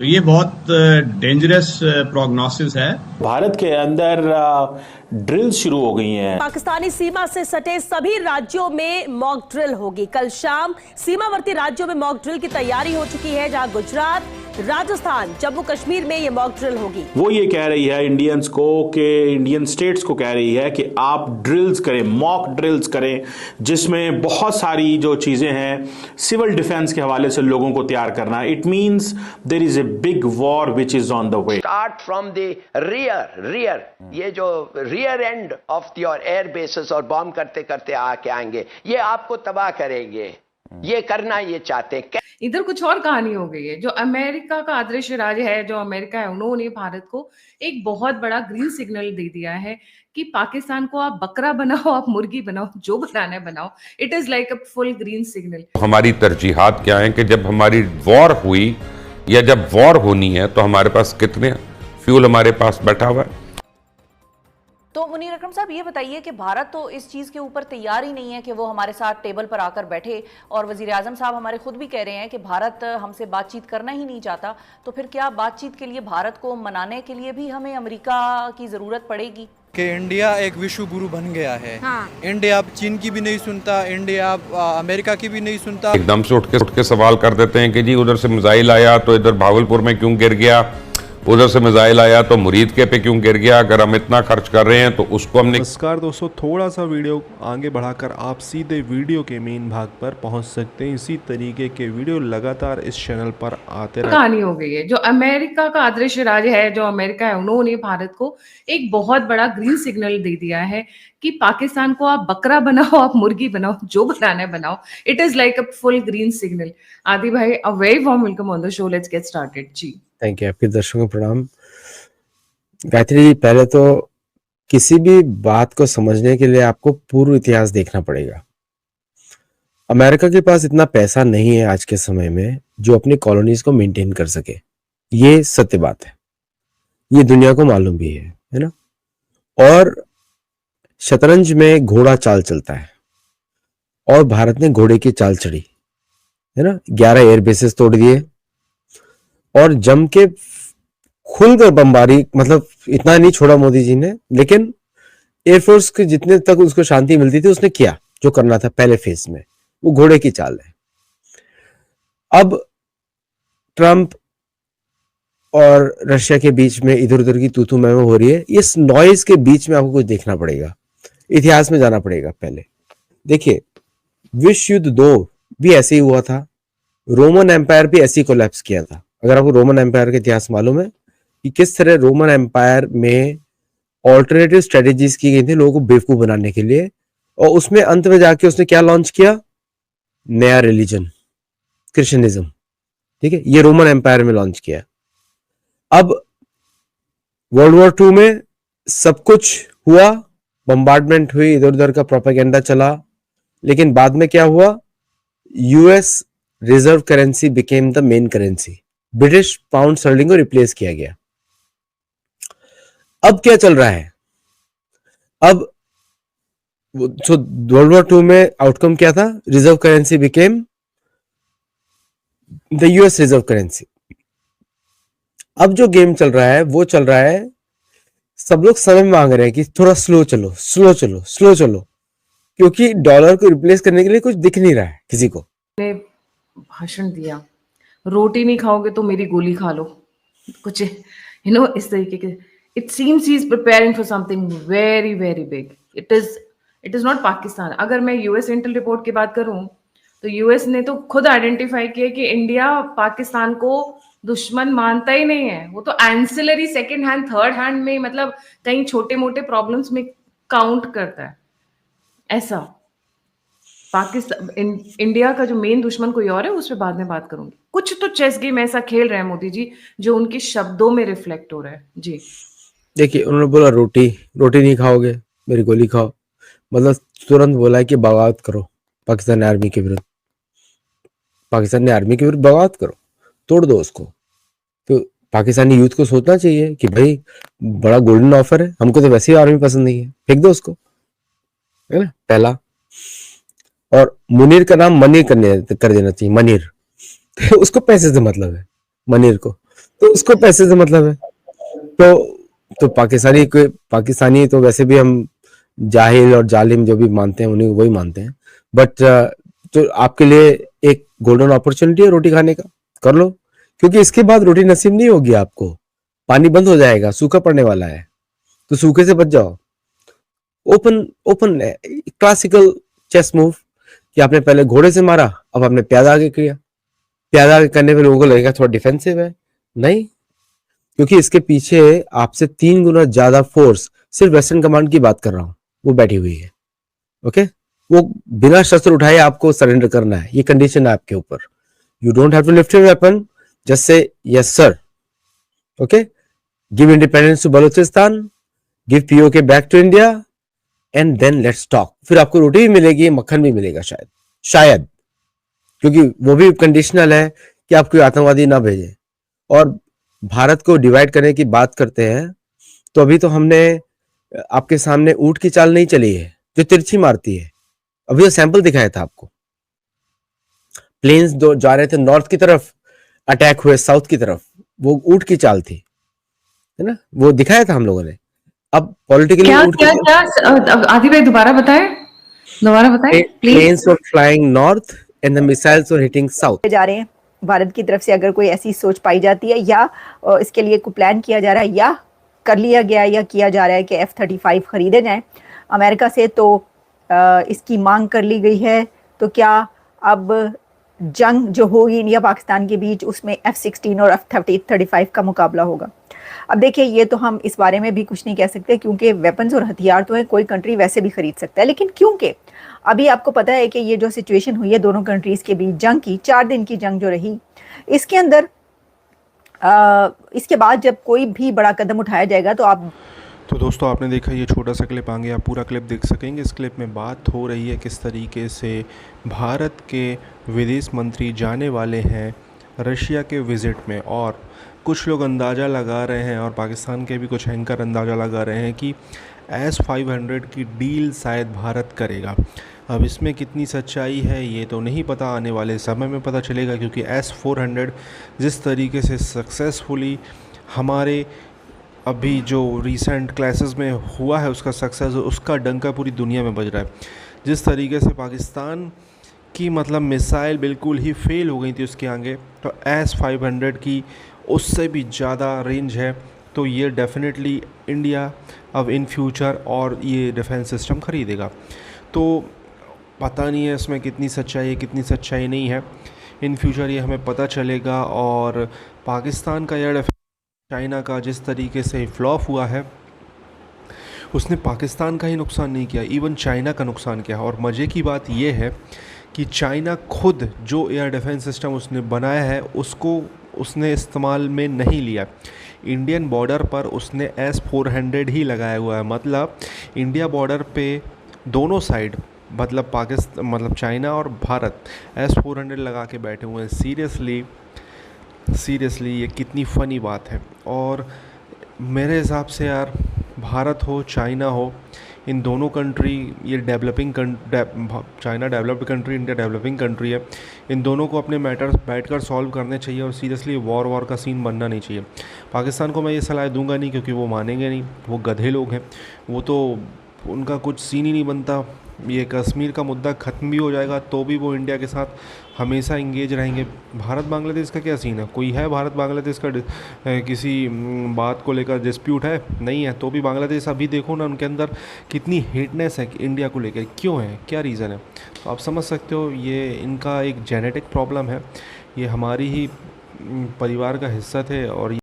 तो ये बहुत डेंजरस प्रोग्नोसिस है। भारत के अंदर ड्रिल शुरू हो गई हैं। पाकिस्तानी सीमा से सटे सभी राज्यों में मॉक ड्रिल होगी। कल शाम सीमावर्ती राज्यों में मॉक ड्रिल की तैयारी हो चुकी है, जहां गुजरात, राजस्थान, जम्मू कश्मीर में ये मॉक ड्रिल होगी। वो ये कह रही है इंडियंस को कि इंडियन स्टेट्स को कह रही है कि आप ड्रिल्स करें, मॉक ड्रिल्स करें, जिसमें बहुत सारी जो चीजें हैं सिविल डिफेंस के हवाले से लोगों को तैयार करना। It means there is a big war which is on the way. Start from the rear ये जो rear end of your air bases और बॉम्ब करते करते आके आएंगे, ये आपको तबाह करेंगे। ये करना ये चाहते हैं। इधर कुछ और कहानी हो गई है। जो अमेरिका का अदृश्य राज है, जो अमेरिका है, उन्होंने भारत को एक बहुत बड़ा ग्रीन सिग्नल दे दिया है कि पाकिस्तान को आप बकरा बनाओ, आप मुर्गी बनाओ, जो बनाना है बनाओ। It is like a full green signal. हमारी तरजीहात क्या है कि जब हमारी वॉर हुई या जब वॉर होनी है तो हमारे पास कितने फ्यूल हमारे पास बैठा हुआ है। तो मुनीर अकरम साहब, ये बताइए कि भारत तो इस चीज़ के ऊपर तैयार ही नहीं है कि वो हमारे साथ टेबल पर आकर बैठे, और वजीर आजम साहब हमारे खुद भी कह रहे हैं कि भारत हमसे बातचीत करना ही नहीं चाहता। तो फिर क्या बातचीत के लिए भारत को मनाने के लिए भी हमें अमेरिका की ज़रूरत पड़ेगी? कि इंडिया एक विश्व गुरु बन गया है। हाँ। इंडिया अब चीन की भी नहीं सुनता, इंडिया अब अमेरिका की भी नहीं सुनता। एकदम से उठ के सवाल कर देते हैं कि जी उधर से मिसाइल आया तो इधर भावलपुर में क्यों गिर गया, उधर से मिसाइल आया तो मुरीद के पे क्यों गिर गया। अगर हम इतना खर्च कर रहे हैं तो उसको हमने। नमस्कार दोस्तों, थोड़ा सा वीडियो आगे बढ़ाकर आप सीधे वीडियो के मेन भाग पर पहुंच सकते हैं। इसी तरीके के वीडियो लगातार इस चैनल पर आते रहे। कहानी हो गई है। जो अमेरिका का अदृश्य राज है, जो अमेरिका है, उन्होंने भारत को एक बहुत बड़ा ग्रीन सिग्नल दे दिया है कि पाकिस्तान को आप बकरा बनाओ, आप मुर्गी बनाओ, जो बनाना है बनाओ। It is like a full green signal. Aadi भाई, a very warm welcome on the show. Let's get started. जी थैंक यू। आपके दर्शकों को प्रणाम। गायत्री जी, पहले तो किसी भी बात को समझने के लिए आपको पूर्व इतिहास देखना पड़ेगा। अमेरिका के पास इतना पैसा नहीं है आज के समय में जो अपनी कॉलोनीज को मेंटेन कर सके। ये सत्य बात है, ये दुनिया को मालूम भी है ना। और शतरंज में घोड़ा चाल चलता है, और भारत ने घोड़े की चाल चढ़ी है ना। 11 एयर बेसेस तोड़ दिए और जम के खुलकर बमबारी, मतलब इतना नहीं छोड़ा मोदी जी ने, लेकिन एयरफोर्स के जितने तक उसको शांति मिलती थी उसने किया जो करना था पहले फेज में। वो घोड़े की चाल है। अब ट्रंप और रशिया के बीच में इधर उधर की तू मैं हो रही है। इस नॉइज के बीच में आपको कुछ देखना पड़ेगा, इतिहास में जाना पड़ेगा। पहले देखिए, विश्व युद्ध 2 भी ऐसे ही हुआ था। रोमन एम्पायर भी ऐसे ही कोलैप्स किया था। अगर आपको रोमन एम्पायर का इतिहास मालूम है कि किस तरह रोमन एम्पायर में ऑल्टरनेटिव स्ट्रेटेजीज की गई थी लोगों को बेवकूफ बनाने के लिए, और उसमें अंत में जाके उसने क्या लॉन्च किया? नया रिलीजन, क्रिश्चियनिज्म। ठीक है, ये रोमन एम्पायर में लॉन्च किया। अब वर्ल्ड वॉर 2 में सब कुछ हुआ, बम्बार्डमेंट हुई, इधर उधर का प्रोपेगेंडा चला, लेकिन बाद में क्या हुआ? US reserve currency became the main currency. British pound sterling को रिप्लेस किया गया। अब क्या चल रहा है? अब वर्ल्ड वॉर 2 में आउटकम क्या था? Reserve currency became the US reserve currency. अब जो गेम चल रहा है वो चल रहा है, सब लोग समय मांग रहे हैं कि थोड़ा स्लो चलो, स्लो चलो, स्लो चलो, क्योंकि डॉलर को रिप्लेस करने के लिए कुछ दिख नहीं रहा है किसी को। ने भाषण दिया, रोटी नहीं खाओगे तो मेरी गोली खा लो, कुछ इस तरीके के। It seems he is preparing for something very very big. It is not Pakistan. अगर मैं यूएस इंटेल रिपोर्ट की बात करूं तो यूएस ने तो खुद आइडेंटिफाई किया कि इंडिया पाकिस्तान को दुश्मन मानता ही नहीं है। वो तो ancillary, second hand, third hand में, मतलब कहीं छोटे मोटे प्रॉब्लम्स में काउंट करता है। ऐसा पाकिस्तान, इंडिया का जो मेन दुश्मन कोई और है, उस पर बाद में बात करूंगी। कुछ तो चेस गेम ऐसा खेल रहे हैं मोदी जी जो उनके शब्दों में रिफ्लेक्ट हो रहा है। जी देखिए, उन्होंने बोला रोटी नहीं खाओगे मेरी गोली खाओ, मतलब तुरंत बोला है कि बगावत करो पाकिस्तानी आर्मी के विरुद्ध। पाकिस्तानी आर्मी के विरुद्ध बगावत करो, तोड़ दो उसको। तो पाकिस्तानी यूथ को सोचना चाहिए कि भाई बड़ा गोल्डन ऑफर है, हमको तो वैसे ही आर्मी पसंद नहीं है, फेंक दो उसको, है ना, पहला। और मुनीर का नाम मनीर कर देना चाहिए, मनीर। उसको पैसे से मतलब है, मनीर को। तो उसको पैसे से मतलब है। तो पाकिस्तानी तो वैसे भी हम जाहिल और जालिम जो भी मानते हैं उन्हीं वही मानते हैं। बट तो आपके लिए एक गोल्डन अपॉर्चुनिटी है रोटी खाने का, कर लो, क्योंकि इसके बाद रोटी नसीब नहीं होगी आपको, पानी बंद हो जाएगा, सूखा पड़ने वाला है, तो सूखे से बच जाओ। ओपन क्लासिकल चेस मूव कि आपने पहले घोड़े से मारा, अब आपने प्यादा आगे किया। प्यादा आगे करने पे लोगों को लगेगा थोड़ा डिफेंसिव है, नहीं, क्योंकि इसके पीछे आपसे 3 गुना ज्यादा फोर्स, सिर्फ वेस्टर्न कमांड की बात कर रहा हूं, वो बैठी हुई है। ओके, वो बिना शस्त्र उठाए आपको सरेंडर करना है, ये कंडीशन है आपके ऊपर। You don't have to lift your weapon, just say yes sir. Okay, give independence to Balochistan, give PoK back to India, and then let's talk. फिर आपको रोटी भी मिलेगी, मक्खन भी मिलेगा शायद, क्योंकि वो भी कंडीशनल है कि आप कोई आतंकवादी ना भेजे। और भारत को डिवाइड करने की बात करते हैं, तो अभी तो हमने आपके सामने ऊंट की चाल नहीं चली है जो तिरछी मारती है। अभी तो सैंपल दिखाया था आपको, प्लेन्स दो जा रहे थे नॉर्थ की तरफ, अटैक हुए साउथ की तरफ, वो ऊंट की चाल थी, है ना, वो दिखाया था हम लोगों ने। अब पॉलिटिकली आदि भाई दोबारा बताएं planes were flying north and the missiles were hitting south. जा रहे हैं भारत की तरफ से, अगर कोई ऐसी सोच पाई जाती है या इसके लिए कोई प्लान किया जा रहा है या कर लिया गया या किया जा रहा है कि F-35 खरीदे जाएं अमेरिका से, तो इसकी मांग कर ली गई है, तो क्या अब जंग जो होगी इंडिया पाकिस्तान के बीच उसमें F-16 और F-35 का मुकाबला होगा? अब देखिए, ये तो हम इस बारे में भी कुछ नहीं कह सकते, क्योंकि वेपन्स और हथियार तो है कोई कंट्री वैसे भी खरीद सकता है, लेकिन क्योंकि अभी आपको पता है कि ये जो सिचुएशन हुई है दोनों कंट्रीज़ के बीच जंग की, 4 दिन की जंग जो रही, इसके अंदर इसके बाद जब कोई भी बड़ा कदम उठाया जाएगा तो आप तो दोस्तों आपने देखा ये छोटा सा क्लिप, आगे आप पूरा क्लिप देख सकेंगे। इस क्लिप में बात हो रही है किस तरीके से भारत के विदेश मंत्री जाने वाले हैं रशिया के विज़िट में, और कुछ लोग अंदाज़ा लगा रहे हैं और पाकिस्तान के भी कुछ एंकर अंदाज़ा लगा रहे हैं कि S-500 की डील शायद भारत करेगा। अब इसमें कितनी सच्चाई है ये तो नहीं पता, आने वाले समय में पता चलेगा, क्योंकि S-400 जिस तरीके से सक्सेसफुली हमारे अभी जो रीसेंट क्लासेस में हुआ है उसका सक्सेस, उसका डंका पूरी दुनिया में बज रहा है। जिस तरीके से पाकिस्तान की मतलब मिसाइल बिल्कुल ही फेल हो गई थी उसके आगे, तो S-500 की उससे भी ज़्यादा रेंज है, तो ये डेफिनेटली इंडिया अब इन फ्यूचर और ये डिफेंस सिस्टम ख़रीदेगा। तो पता नहीं है इसमें कितनी सच्चाई है कितनी सच्चाई नहीं है, इन फ्यूचर ये हमें पता चलेगा। और पाकिस्तान का एयर डिफेंस चाइना का जिस तरीके से फ्लॉप हुआ है, उसने पाकिस्तान का ही नुकसान नहीं किया, इवन चाइना का नुकसान किया। और मज़े की बात यह है कि चाइना खुद जो एयर डिफेंस सिस्टम उसने बनाया है उसको उसने इस्तेमाल में नहीं लिया। इंडियन बॉर्डर पर उसने S-400 ही लगाया हुआ है, मतलब इंडिया बॉर्डर पे दोनों साइड, मतलब पाकिस्तान मतलब चाइना और भारत S-400 लगा के बैठे हुए हैं। सीरियसली ये कितनी फ़नी बात है। और मेरे हिसाब से यार, भारत हो चाइना हो, इन दोनों कंट्री, ये China developed country, India developing country है, इन दोनों को अपने मैटर्स बैठकर सॉल्व करने चाहिए और सीरियसली वॉर का सीन बनना नहीं चाहिए। पाकिस्तान को मैं ये सलाह दूंगा नहीं, क्योंकि वो मानेंगे नहीं, वो गधे लोग हैं, वो तो उनका कुछ सीन ही नहीं बनता। ये कश्मीर का मुद्दा ख़त्म भी हो जाएगा तो भी वो इंडिया के साथ हमेशा इंगेज रहेंगे। भारत बांग्लादेश का क्या सीन है? कोई है भारत बांग्लादेश का किसी बात को लेकर डिस्प्यूट है? नहीं है। तो भी बांग्लादेश अभी देखो ना, उनके अंदर कितनी हेटनेस है इंडिया को लेकर, क्यों है, क्या रीज़न है? तो आप समझ सकते हो ये इनका एक जेनेटिक प्रॉब्लम है, ये हमारी ही परिवार का हिस्सा थे और